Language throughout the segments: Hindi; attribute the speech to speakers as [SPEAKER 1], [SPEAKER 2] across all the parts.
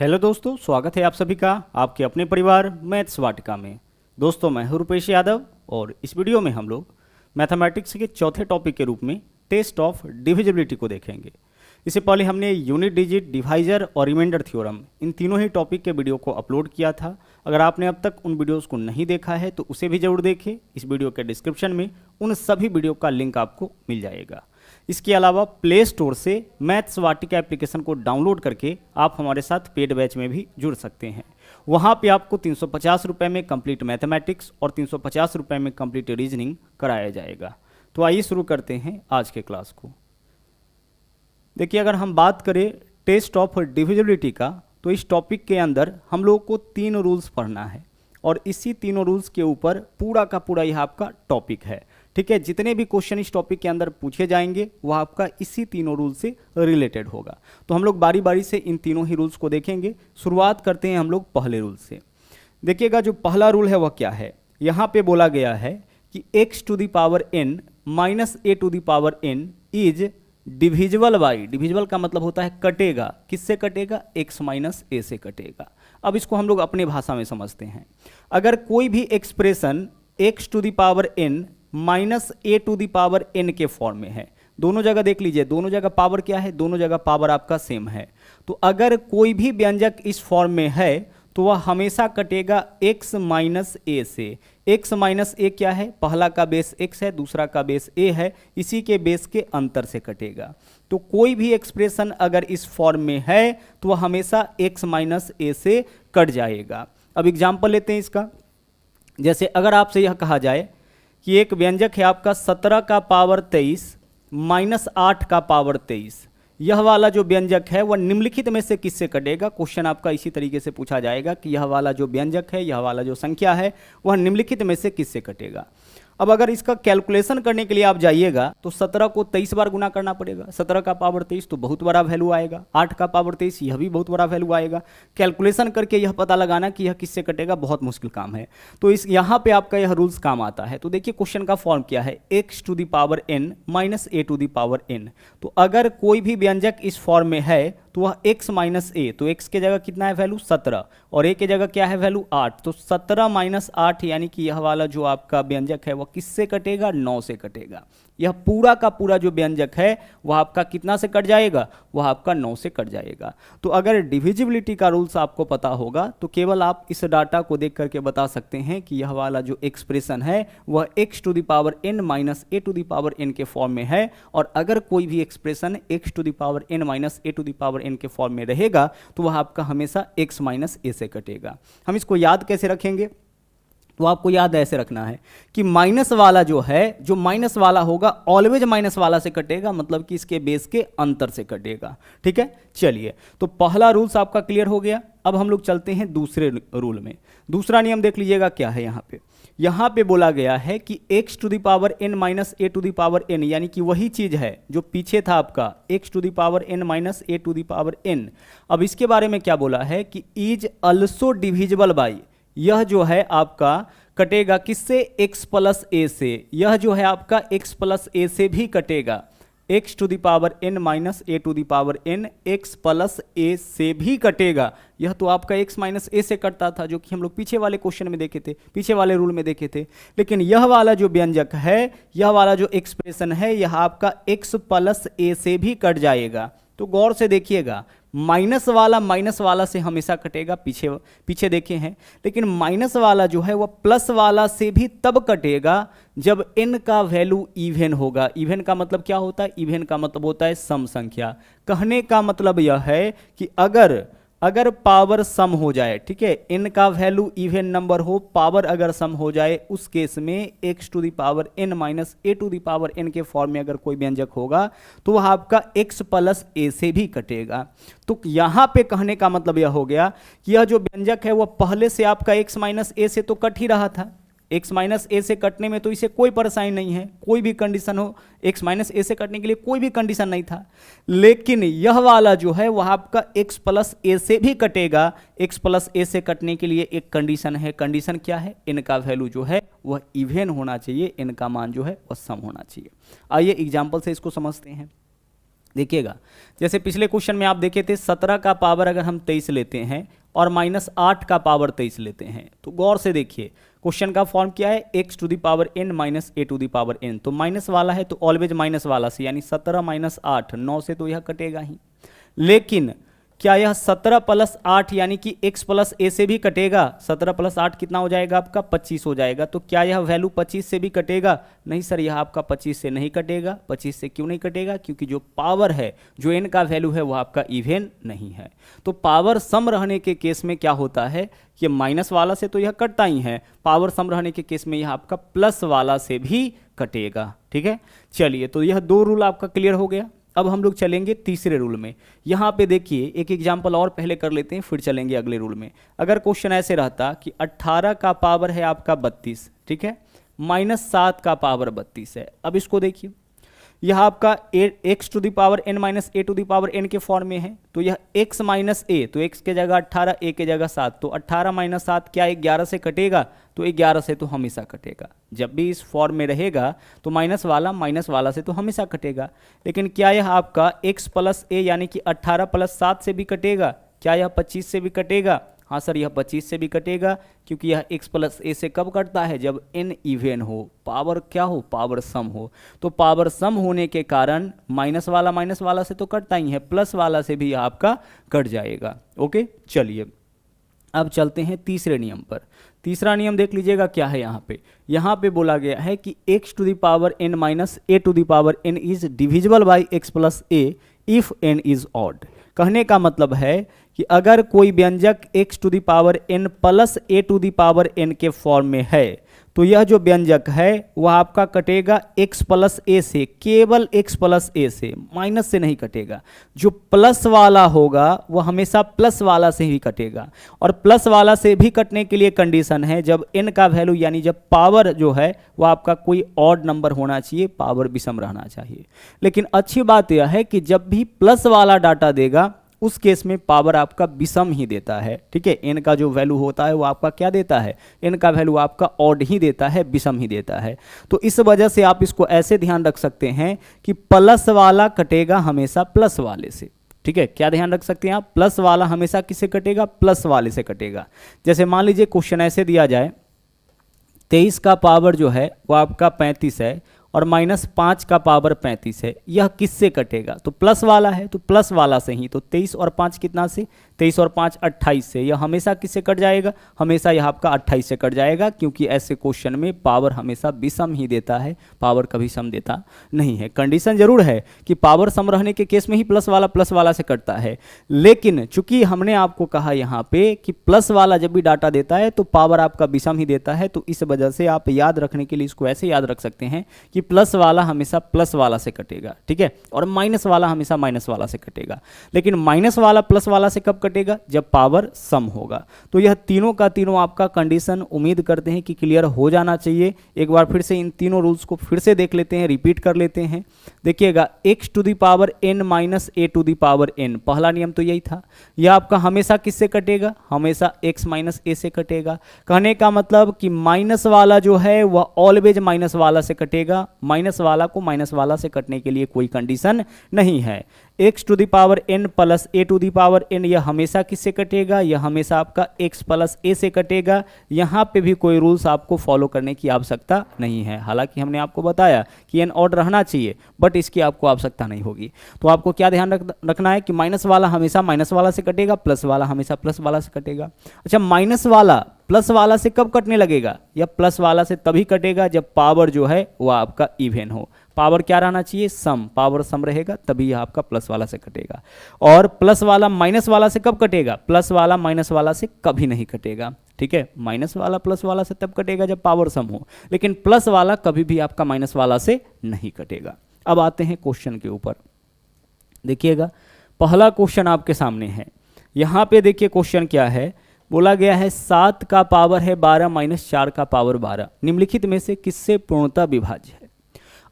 [SPEAKER 1] हेलो दोस्तों, स्वागत है आप सभी का आपके अपने परिवार मैथ्स वाटिका में। दोस्तों, मैं हूं रुपेश यादव और इस वीडियो में हम लोग मैथमेटिक्स के चौथे टॉपिक के रूप में टेस्ट ऑफ डिविजिबिलिटी को देखेंगे। इससे पहले हमने यूनिट डिजिट, डिवाइजर और रिमाइंडर थ्योरम इन तीनों ही टॉपिक के वीडियो को अपलोड किया था। अगर आपने अब तक उन वीडियोज़ को नहीं देखा है तो उसे भी जरूर देखें। इस वीडियो के डिस्क्रिप्शन में उन सभी वीडियो का लिंक आपको मिल जाएगा। इसके अलावा प्ले स्टोर से मैथ्स वाटिका एप्लीकेशन को डाउनलोड करके आप हमारे साथ पेड बैच में भी जुड़ सकते हैं। वहाँ पे आपको 350 रुपये में कंप्लीट मैथमेटिक्स और 350 रुपये में कंप्लीट रीजनिंग कराया जाएगा। तो आइए शुरू करते हैं आज के क्लास को। देखिए, अगर हम बात करें टेस्ट ऑफ डिविजिबिलिटी का, तो इस टॉपिक के अंदर हम लोग को 3 रूल्स पढ़ना है और इसी तीनों रूल्स के ऊपर पूरा का पूरा यह आपका टॉपिक है। ठीक है, जितने भी क्वेश्चन इस टॉपिक के अंदर पूछे जाएंगे वह आपका इसी तीनों रूल से रिलेटेड होगा। तो हम लोग बारी बारी से इन तीनों ही रूल्स को देखेंगे। शुरुआत करते हैं हम लोग पहले रूल से। देखिएगा, जो पहला रूल है वह क्या है। यहाँ पे बोला गया है कि x to the power n minus a to the power n is divisible by. Divisible का मतलब होता है कटेगा। किससे कटेगा? x माइनस a से कटेगा। अब इसको हम लोग अपने भाषा में समझते हैं। अगर कोई भी expression x to the power n minus a to the power n के फॉर्म में है, दोनों जगह देख लीजिए, दोनों जगह पावर क्या है? दोनों जगह पावर आपका सेम है। तो अगर कोई भी व्यंजक इस फॉर्म में है तो वह हमेशा कटेगा x माइनस a से। x माइनस a क्या है? पहला का बेस x है, दूसरा का बेस a है, इसी के बेस के अंतर से कटेगा। तो कोई भी एक्सप्रेशन अगर इस फॉर्म में है तो वह हमेशा x माइनस a से कट जाएगा। अब एग्जाम्पल लेते हैं इसका। जैसे अगर आपसे यह कहा जाए कि एक व्यंजक है आपका 17 का पावर 23 माइनस 8 का पावर 23, यह वाला जो व्यंजक है वह निम्नलिखित में से किससे कटेगा? क्वेश्चन आपका इसी तरीके से पूछा जाएगा कि यह वाला जो व्यंजक है, यह वाला जो संख्या है, वह निम्नलिखित में से किससे कटेगा। अब अगर इसका कैलकुलेशन करने के लिए आप जाइएगा तो 17 को 23 बार गुना करना पड़ेगा। 17 का पावर 23 तो बहुत बड़ा वैल्यू आएगा, 8 का पावर 23 यह भी बहुत बड़ा वैल्यू आएगा। कैलकुलेशन करके यह पता लगाना कि यह किससे कटेगा बहुत मुश्किल काम है। तो इस यहाँ पे आपका यह रूल्स काम आता है। तो देखिए, क्वेश्चन का फॉर्म क्या है? x to the power n minus a to the power n। तो अगर कोई भी व्यंजक इस फॉर्म में है तो वह x माइनस a, तो x के जगह कितना है वैल्यू? 17 और a के जगह क्या है वैल्यू? 8। तो 17 माइनस 8 यानी कि यह वाला जो आपका व्यंजक है वह किससे कटेगा? 9 से कटेगा। यह पूरा का पूरा जो व्यंजक है वह आपका कितना से कट जाएगा? वह आपका 9 से कट जाएगा। तो अगर डिविजिबिलिटी का रूल्स आपको पता होगा तो केवल आप इस डाटा को देख करके बता सकते हैं कि यह वाला जो एक्सप्रेशन है वह x to the power n minus a to the power n के फॉर्म में है। और अगर कोई भी expression x to the power n minus a to the power n के फॉर्म में रहेगा तो वह आपका हमेशा x माइनस a से कटेगा। हम इसको याद कैसे रखेंगे? तो आपको याद ऐसे रखना है कि माइनस वाला जो है, जो माइनस वाला होगा ऑलवेज माइनस वाला से कटेगा, मतलब कि इसके बेस के अंतर से कटेगा। ठीक है, चलिए, तो पहला रूल्स आपका क्लियर हो गया। अब हम लोग चलते हैं दूसरे रूल में। दूसरा नियम देख लीजिएगा क्या है। यहाँ पे बोला गया है कि x to the power n minus a to the power n, यानी कि वही चीज है जो पीछे था आपका x to the power n minus a to the power n। अब इसके बारे में क्या बोला है कि इज ऑल्सो डिविजिबल बाई। यह जो है आपका कटेगा किससे? x प्लस a से। यह जो है आपका x प्लस a से भी कटेगा। x to the power n minus a to the power n x plus a से भी कटेगा। यह तो आपका x माइनस a से कटता था, जो कि हम लोग पीछे वाले क्वेश्चन में देखे थे, पीछे वाले रूल में देखे थे। लेकिन यह वाला जो व्यंजक है, यह वाला जो एक्सप्रेशन है, यह आपका x प्लस a से भी कट जाएगा। तो गौर से देखिएगा, माइनस वाला से हमेशा कटेगा, पीछे देखे हैं। लेकिन माइनस वाला जो है वह प्लस वाला से भी तब कटेगा जब n का वैल्यू इवन होगा। इवन का मतलब क्या होता है? इवन का मतलब होता है सम संख्या। कहने का मतलब यह है कि अगर पावर सम हो जाए, ठीक है, n का वैल्यू इवन नंबर हो, पावर अगर सम हो जाए, उस केस में x to the power n minus a to the power n के फॉर्म में अगर कोई व्यंजक होगा तो वह आपका x प्लस a से भी कटेगा। तो यहाँ पे कहने का मतलब यह हो गया कि यह जो व्यंजक है वह पहले से आपका x माइनस a से तो कट ही रहा था। x माइनस a से कटने में तो इसे कोई परेशानी नहीं है, कोई भी कंडीशन हो, x माइनस a से कटने के लिए कोई भी कंडीशन नहीं था। लेकिन यह वाला जो है वह आपका x प्लस a से भी कटेगा। x प्लस a से कटने के लिए एक कंडीशन है। कंडीशन क्या है? n का वैल्यू जो है वह इवन होना चाहिए, n का मान जो है वह सम होना चाहिए। आइए एग्जाम्पल से इसको समझते हैं। देखिएगा, जैसे पिछले क्वेश्चन में आप देखे थे 17 का पावर अगर हम 23 लेते हैं और -8 का पावर 23 लेते हैं, तो गौर से देखिए क्वेश्चन का फॉर्म क्या है, x to the power n minus a to the power n। तो माइनस वाला है तो ऑलवेज माइनस वाला से, यानी 17 माइनस 8 9 से तो यह कटेगा ही। लेकिन क्या यह 17 प्लस 8 यानी कि x प्लस a से भी कटेगा? 17 प्लस 8 कितना हो जाएगा आपका? 25 हो जाएगा। तो क्या यह वैल्यू 25 से भी कटेगा? नहीं सर, यह आपका 25 से नहीं कटेगा। 25 से क्यों नहीं कटेगा? क्योंकि जो पावर है, जो n का वैल्यू है, वो आपका इवन नहीं है। तो पावर सम रहने के केस में क्या होता है कि माइनस वाला से तो यह कटता ही है, पावर सम रहने के केस में यह आपका प्लस वाला से भी कटेगा। ठीक है, चलिए, तो यह 2 रूल आपका क्लियर हो गया। अब हम लोग चलेंगे तीसरे रूल में। यहाँ पे देखिए एक एग्जाम्पल और पहले कर लेते हैं, फिर चलेंगे अगले रूल में। अगर क्वेश्चन ऐसे रहता कि 18 का पावर है आपका 32, ठीक है, -7 का पावर 32 है। अब इसको देखिए, यह आपका x to the power n minus a to the power n के फॉर्म में है। तो यह x माइनस a, तो x के जगह 18, a के जगह 7, तो 18 माइनस 7 क्या 11 से कटेगा? तो 11 से तो हमेशा कटेगा। जब भी इस फॉर्म में रहेगा तो माइनस वाला से तो हमेशा कटेगा। लेकिन क्या यह आपका x प्लस a यानी कि 18 प्लस 7 से भी कटेगा? क्या यह 25 से भी कटेगा? हाँ सर, यह 25 से भी कटेगा, क्योंकि यह x प्लस a से कब कटता है? जब n इवन हो, पावर क्या हो? पावर सम हो। तो पावर सम होने के कारण माइनस वाला से तो कटता ही है, प्लस वाला से भी आपका कट जाएगा। ओके, चलिए अब चलते हैं तीसरे नियम पर। तीसरा नियम देख लीजिएगा क्या है यहाँ पे बोला गया है कि x to the power n minus a to the power n is divisible by x plus a if n is odd. कहने का मतलब है कि अगर कोई व्यंजक x to the power n plus a to the power n के फॉर्म में है, तो यह जो व्यंजक है वह आपका कटेगा x प्लस a से, केवल x प्लस a से, माइनस से नहीं कटेगा। जो प्लस वाला होगा वह हमेशा प्लस वाला से ही कटेगा। और प्लस वाला से भी कटने के लिए कंडीशन है जब n का वैल्यू यानी जब पावर जो है वह आपका कोई ऑड नंबर होना चाहिए, पावर विषम रहना चाहिए। लेकिन अच्छी बात यह है कि जब भी प्लस वाला डाटा देगा उस केस में पावर आपका विषम ही देता है। ठीक है, n का जो वैल्यू होता है वो आपका क्या देता है? n का वैल्यू आपका ऑड ही देता है, विषम ही देता है। तो इस वजह से आप इसको ऐसे ध्यान रख सकते हैं कि प्लस वाला कटेगा हमेशा प्लस वाले से। ठीक है, क्या ध्यान रख सकते हैं आप? प्लस वाला हमेशा किससे कटेगा? प्लस वाले से कटेगा। जैसे मान लीजिए क्वेश्चन ऐसे दिया जाए, 23 का पावर जो है वो आपका 35 है और -5 का पावर 35 है, यह किससे कटेगा? तो प्लस वाला है, तो प्लस वाला से ही। तो 23 और 5 कितना से? 23 और 5 28 से। यह हमेशा किससे कट जाएगा? हमेशा यह आपका 28 से कट जाएगा, क्योंकि ऐसे क्वेश्चन में पावर हमेशा विषम ही देता है, पावर कभी सम देता नहीं है। कंडीशन जरूर है कि पावर सम रहने के केस में ही प्लस वाला से कटता है, लेकिन चूंकि हमने आपको कहा यहाँ पे कि प्लस वाला जब भी डाटा देता है तो पावर आपका विषम ही देता है, तो इस वजह से आप याद रखने के लिए इसको ऐसे याद रख सकते हैं कि प्लस वाला हमेशा प्लस वाला से कटेगा। ठीक है, और माइनस वाला हमेशा माइनस वाला से कटेगा। लेकिन माइनस वाला प्लस वाला से कब कटेगा? जब पावर सम होगा। तो यह तीनों का तीनों आपका कंडीशन उम्मीद करते हैं कि क्लियर हो जाना चाहिए। एक बार फिर से इन तीनों रूल्स को फिर से देख लेते हैं, रिपीट कर लेते हैं। देखिएगा, x to the power n minus a to the power n, पहला नियम तो यही था। यह आपका हमेशा किससे कटेगा? हमेशा x माइनस a से कटेगा। कहने का मतलब कि माइनस वाला जो है वह ऑलवेज माइनस वाला से कटेगा। माइनस वाला को माइनस वाला से कटने के लिए कोई कंडीशन नहीं है। x to the power n plus a to the power n, यह हमेशा किससे कटेगा? यह हमेशा आपका x प्लस a से कटेगा। यहाँ पे भी कोई रूल्स आपको फॉलो करने की आवश्यकता नहीं है। हालांकि हमने आपको बताया कि n ऑड रहना चाहिए, बट इसकी आपको आवश्यकता नहीं होगी। तो आपको क्या ध्यान रखना है कि माइनस वाला हमेशा माइनस वाला से कटेगा, प्लस वाला हमेशा प्लस वाला से कटेगा। अच्छा, माइनस वाला प्लस वाला से कब कटने लगेगा? या प्लस वाला से तभी कटेगा जब पावर जो है वह आपका इवन हो। पावर क्या रहना चाहिए? सम। पावर सम रहेगा तभी यह आपका प्लस वाला से कटेगा। और प्लस वाला माइनस वाला से कब कटेगा? प्लस वाला माइनस वाला से कभी नहीं कटेगा। ठीक है, माइनस वाला प्लस वाला से तब कटेगा जब पावर सम हो, लेकिन प्लस वाला कभी भी आपका माइनस वाला से नहीं कटेगा। अब आते हैं क्वेश्चन के ऊपर। देखिएगा, पहला क्वेश्चन आपके सामने है। यहाँ पे देखिए क्वेश्चन क्या है, बोला गया है 7 का पावर है 12 माइनस 4 का पावर 12, निम्नलिखित में से किससे पूर्णतः विभाज्य है?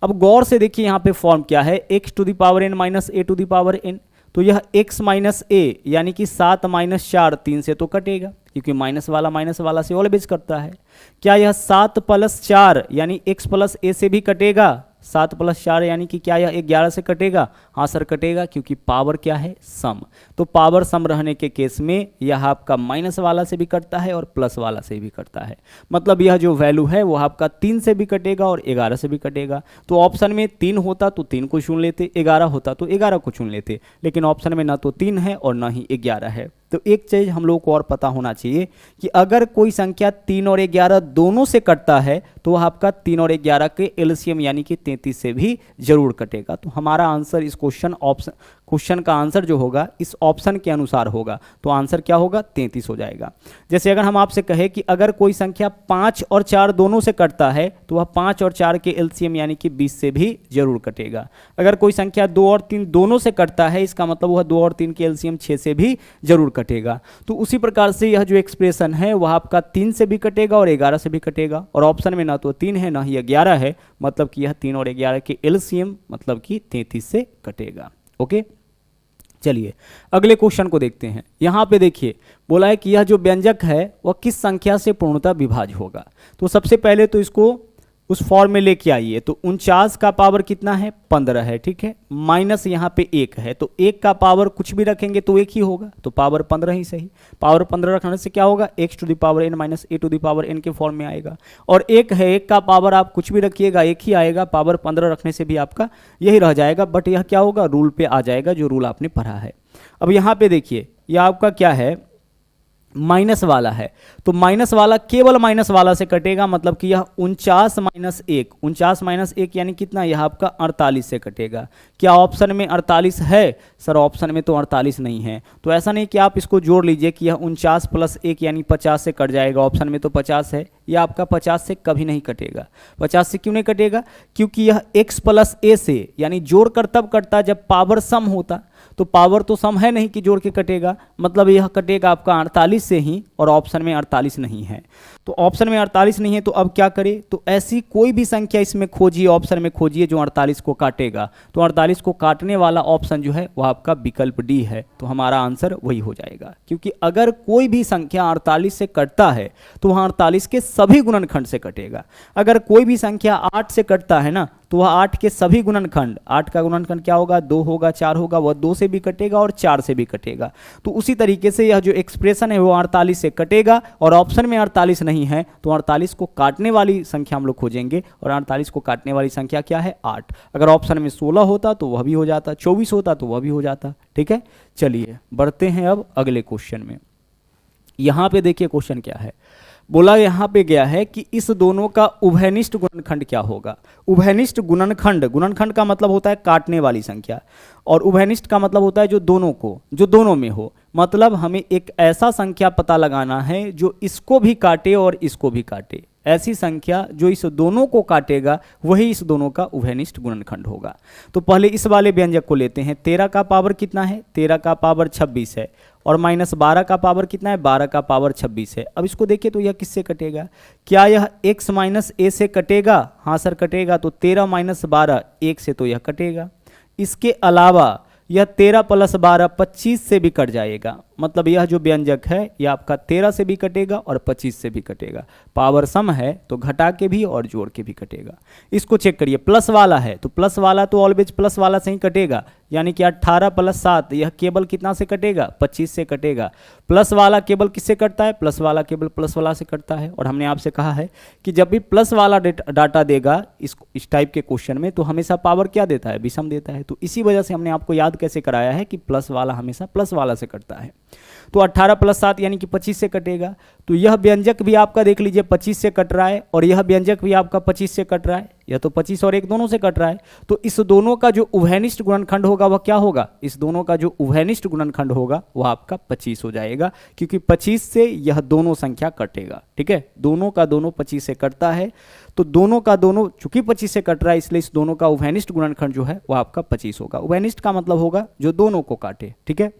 [SPEAKER 1] अब गौर से देखिए यहाँ पे फॉर्म क्या है, x to the power n minus a to the power n। तो यह x माइनस a यानी कि 7 माइनस 4 3 से तो कटेगा, क्योंकि माइनस वाला से ऑलवेज कटता है। क्या यह 7 प्लस 4 यानी x प्लस a से भी कटेगा? 7 + 4 यानी कि क्या यह 11 से कटेगा? हाँ सर कटेगा, क्योंकि पावर क्या है? सम। तो पावर सम रहने के केस में यह आपका माइनस वाला से भी कटता है और प्लस वाला से भी कटता है। मतलब यह जो वैल्यू है वो आपका 3 से भी कटेगा और 11 से भी कटेगा। तो ऑप्शन में 3 होता तो 3 को चुन लेते, 11 होता तो 11 को चुन लेते, लेकिन ऑप्शन में ना तो 3 है और ना ही 11 है। तो एक चीज़ हम लोग को और पता होना चाहिए कि अगर कोई संख्या 3 और 11 दोनों से कटता है तो वह आपका 3 और 11 के एलसीएम यानी कि 33 से भी जरूर कटेगा। तो हमारा आंसर इस क्वेश्चन का आंसर जो होगा इस ऑप्शन के अनुसार होगा। तो आंसर क्या होगा? 33 हो जाएगा। जैसे अगर हम आपसे कहें कि अगर कोई संख्या 5 और 4 दोनों से कटता है तो वह 5 और 4 के एलसीएम यानी कि 20 से भी जरूर कटेगा। अगर कोई संख्या 2 और 3 दोनों से कटता है, इसका मतलब वह 2 और 3 के एलसीएम 6 से भी जरूर कटेगा। तो उसी प्रकार से यह जो एक्सप्रेशन है वह आपका 3 से भी कटेगा और 11 से भी कटेगा। और ऑप्शन में ना तो 3 है ना ही 11 है, मतलब कि यह 3 और 11 के एलसीएम मतलब कि 33 से कटेगा। ओके, चलिए अगले क्वेश्चन को देखते हैं। यहाँ पे देखिए बोला है कि यह जो व्यंजक है वह किस संख्या से पूर्णतः विभाज्य होगा। तो सबसे पहले तो इसको उस फॉर्म में लेके आइए। तो 49 का पावर कितना है? 15 है, ठीक है। माइनस यहाँ पे 1 है, तो 1 का पावर कुछ भी रखेंगे तो 1 ही होगा, तो पावर 15 ही सही। पावर 15 रखने से क्या होगा? x⁻n - a⁻n के फॉर्म में आएगा। और 1 है, 1 का पावर आप कुछ भी रखिएगा 1 ही आएगा, पावर 15 रखने से भी आपका यही रह जाएगा। बट यह क्या होगा? रूल पे आ जाएगा, जो रूल आपने पढ़ा है। अब यहाँ पे देखिए यह आपका क्या है? माइनस वाला है, तो माइनस वाला केवल माइनस वाला से कटेगा, मतलब कि यह 49 - 1, 49 - 1 यानी कितना? यह आपका 48 से कटेगा। क्या ऑप्शन में 48 है? सर ऑप्शन में तो 48 नहीं है। तो ऐसा नहीं कि आप इसको जोड़ लीजिए कि यह 49 + 1 यानी 50 से कट जाएगा, ऑप्शन में तो 50 है। यह आपका 50 से कभी नहीं कटेगा। 50 से क्यों नहीं कटेगा? क्योंकि यह x + a से यानी जोड़ कर तब कटता जब पावर सम होता। तो पावर तो सम है नहीं कि जोड़ के कटेगा, मतलब यह कटेगा आपका 48 से ही, और ऑप्शन में 48 नहीं है। तो ऑप्शन में 48 नहीं है, तो अब क्या करें? तो ऐसी कोई भी संख्या इसमें खोजिए, ऑप्शन में खोजिए जो 48 को काटेगा। तो 48 को काटने वाला ऑप्शन जो है वह आपका विकल्प डी है। तो हमारा आंसर वही हो जाएगा, क्योंकि अगर कोई भी संख्या 48 से कटता है तो वह 48 के सभी गुणनखंड से कटेगा। अगर कोई भी संख्या 8 से कटता है ना, तो वह 8 के सभी गुणनखंड, 8 का गुणनखंड क्या होगा? 2 होगा, 4 होगा, वह 2 से भी कटेगा और 4 से भी कटेगा। तो उसी तरीके से यह जो एक्सप्रेशन है वो 48 से कटेगा, और ऑप्शन में 48 नहीं है, तो 48 को काटने वाली संख्या हम लोग खोजेंगे, और 48 को काटने वाली संख्या क्या है? 8। अगर ऑप्शन में 16 होता तो वह भी हो जाता, 24 होता तो वह भी हो जाता। ठीक है, चलिए बढ़ते हैं अब अगले क्वेश्चन में। यहाँ पे देखिए क्वेश्चन क्या है, बोला यहाँ पे गया है कि इस दोनों का उभयनिष्ठ गुणनखंड क्या होगा। उभयनिष्ठ गुणनखंड, गुणनखंड का मतलब होता है काटने वाली संख्या, और उभयनिष्ठ का मतलब होता है जो दोनों में हो। मतलब हमें एक ऐसा संख्या पता लगाना है जो इसको भी काटे और इसको भी काटे। ऐसी संख्या जो इस दोनों को काटेगा वही इस दोनों का उभयनिष्ठ गुणनखंड होगा। तो पहले इस वाले व्यंजक को लेते हैं। 13 का पावर कितना है? 13 का पावर 26 है, और -12 का पावर कितना है? 12 का पावर 26 है। अब इसको देखिए तो यह किससे कटेगा? क्या यह x - a से कटेगा? हाँ सर कटेगा। तो 13 - 12 1 से तो यह कटेगा। इसके अलावा यह 13 + 12 25 से भी कट जाएगा। मतलब यह जो व्यंजक है यह आपका 13 से भी कटेगा और 25 से भी कटेगा। पावर सम है तो घटा के भी और जोड़ के भी कटेगा। इसको चेक करिए, प्लस वाला है तो प्लस वाला तो ऑलवेज प्लस वाला से ही कटेगा, यानी कि 18 + 7 यह केवल कितना से कटेगा? 25 से कटेगा। प्लस वाला केवल किससे कटता है? प्लस वाला केवल प्लस वाला से कटता है। और हमने आपसे कहा है कि जब भी प्लस वाला डाटा देगा इस टाइप के क्वेश्चन में तो हमेशा पावर क्या देता है? विषम देता है। तो इसी वजह से हमने आपको याद कैसे कराया है कि प्लस वाला हमेशा प्लस वाला से कटता है। तो 18 + 7 यानी कि 25 से कटेगा। तो यह व्यंजक भी आपका देख लीजिए 25 से कट रहा है, और यह व्यंजक भी आपका 25 से कट रहा है। यह तो 25 और 1 दोनों से कट रहा है। तो इस दोनों का जो उभयनिष्ठ गुणनखंड होगा वह क्या होगा? इस दोनों का जो उभयनिष्ठ गुणनखंड होगा वह आपका 25 हो जाएगा, क्योंकि 25 से यह दोनों संख्या कटेगा। ठीक है, दोनों का दोनों 25 से कटता है। तो दोनों का दोनों चूंकि 25 से कट रहा है, इसलिए इस दोनों का उभयनिष्ठ गुणनखंड जो है वह आपका 25 होगा। उभयनिष्ठ का मतलब होगा जो दोनों को काटे। ठीक है,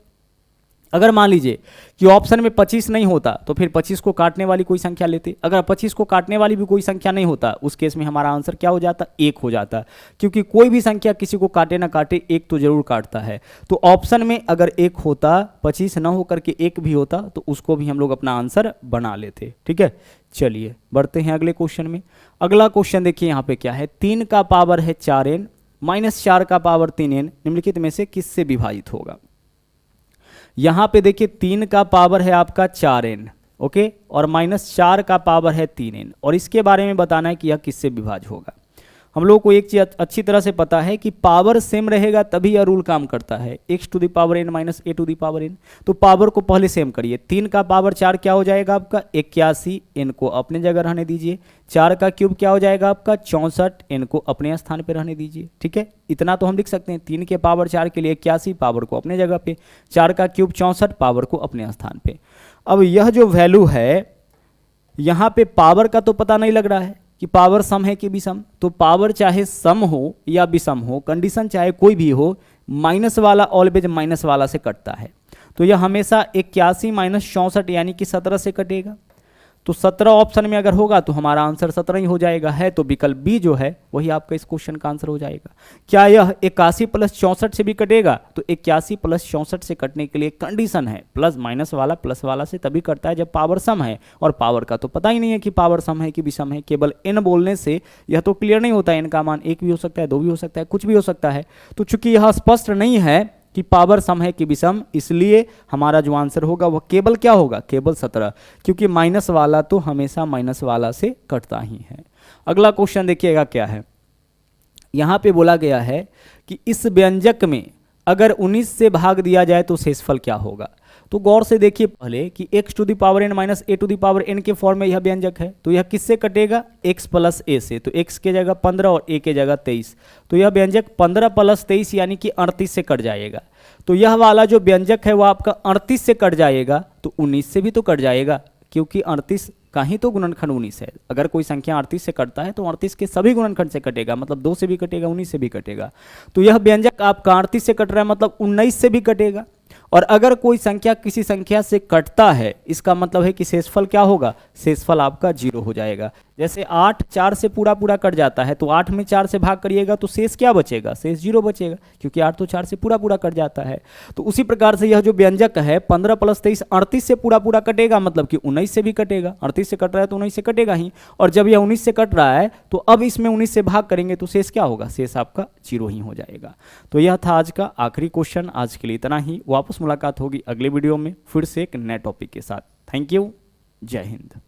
[SPEAKER 1] अगर मान लीजिए कि ऑप्शन में 25 नहीं होता तो फिर 25 को काटने वाली कोई संख्या लेते, अगर 25 को काटने वाली भी कोई संख्या नहीं होता उस केस में हमारा आंसर क्या हो जाता, 1 हो जाता, क्योंकि कोई भी संख्या किसी को काटे ना काटे 1 तो जरूर काटता है। तो ऑप्शन में अगर 1 होता, 25 ना होकर के 1 भी होता तो उसको भी हम लोग अपना आंसर बना लेते। ठीक है, चलिए बढ़ते हैं अगले क्वेश्चन में। अगला क्वेश्चन देखिए यहाँ पे क्या है, 3 का पावर है 4n माइनस 4 का पावर 3n निम्नलिखित में से किससे विभाजित होगा। यहां पे देखिए 3 का पावर है आपका 4n, ओके, और माइनस 4 का पावर है 3n, और इसके बारे में बताना है कि यह किससे विभाज्य होगा। हम लोग को एक चीज अच्छी तरह से पता है कि पावर सेम रहेगा तभी यह रूल काम करता है, x to the power n minus a to the power n। तो पावर को पहले सेम करिए, 3 का पावर 4 क्या हो जाएगा आपका 81, n को अपने जगह रहने दीजिए, 4 का क्यूब क्या हो जाएगा आपका 64, n को अपने स्थान पे रहने दीजिए। ठीक है, इतना तो हम लिख सकते हैं, 3 के पावर 4 के लिए 81, पावर को अपने जगह पे, 4 का क्यूब 64, पावर को अपने स्थान पे। अब यह जो वैल्यू है यहाँ पे पावर का तो पता नहीं लग रहा है कि पावर सम है कि विषम, तो पावर चाहे सम हो या विषम हो, कंडीशन चाहे कोई भी हो, माइनस वाला ऑलवेज माइनस वाला से कटता है। तो यह हमेशा 81 माइनस 64 यानी कि 17 से कटेगा। तो 17 ऑप्शन में अगर होगा तो हमारा आंसर 17 ही हो जाएगा, है तो विकल्प बी जो है वही आपका इस क्वेश्चन का आंसर हो जाएगा। क्या यह 81 प्लस 64 से भी कटेगा, तो 81 प्लस 64 से कटने के लिए कंडीशन है प्लस माइनस वाला प्लस वाला से तभी कटता है जब पावर सम है, और पावर का तो पता ही नहीं है कि पावर सम है कि विषम है, केवल n बोलने से यह तो क्लियर नहीं होता है, n का मान 1 भी हो सकता है, 2 भी हो सकता है, कुछ भी हो सकता है। तो चूंकि यह स्पष्ट नहीं है कि पावर सम है कि विषम, इसलिए हमारा जो आंसर होगा वह केवल क्या होगा, केवल 17, क्योंकि माइनस वाला तो हमेशा माइनस वाला से कटता ही है। अगला क्वेश्चन देखिएगा क्या है, यहां पे बोला गया है कि इस व्यंजक में अगर 19 से भाग दिया जाए तो शेषफल क्या होगा। तो गौर से देखिए पहले कि x to the power n minus a to the power n के फॉर्म में यह व्यंजक है, तो यह किससे कटेगा, x प्लस a से, तो x के जगह 15 और a के जगह 23, तो यह व्यंजक 15 प्लस 23 यानी कि 38 से कट जाएगा। तो यह वाला जो व्यंजक है वह आपका 38 से कट जाएगा, तो 19 से भी तो कट जाएगा, क्योंकि 38 का ही तो गुणनखंड 19 है। अगर कोई संख्या 38 से कटता है तो 38 के सभी गुणनखंड से कटेगा, मतलब 2 से भी कटेगा, 19 से भी कटेगा। तो यह व्यंजक आपका 38 से कट रहा है, मतलब 19 से भी कटेगा। और अगर कोई संख्या किसी संख्या से कटता है, इसका मतलब है कि शेषफल क्या होगा, शेषफल आपका 0 हो जाएगा। जैसे 8 4 से पूरा पूरा कट जाता है, तो 8 में 4 से भाग करिएगा तो शेष क्या बचेगा, शेष 0 बचेगा, क्योंकि 8 तो 4 से पूरा पूरा कट जाता है। तो उसी प्रकार से यह जो व्यंजक है 15 प्लस 23 38 से पूरा पूरा कटेगा, मतलब कि 19 से भी कटेगा, 38 से कट रहा है तो 19 से कटेगा ही, और जब यह 19 से कट रहा है तो अब इसमें 19 से भाग करेंगे तो शेष क्या होगा, शेष आपका 0 ही हो जाएगा। तो यह था आज का आखिरी क्वेश्चन, आज के लिए इतना ही। वापस मुलाकात होगी अगले वीडियो में फिर से एक नए टॉपिक के साथ। थैंक यू, जय हिंद।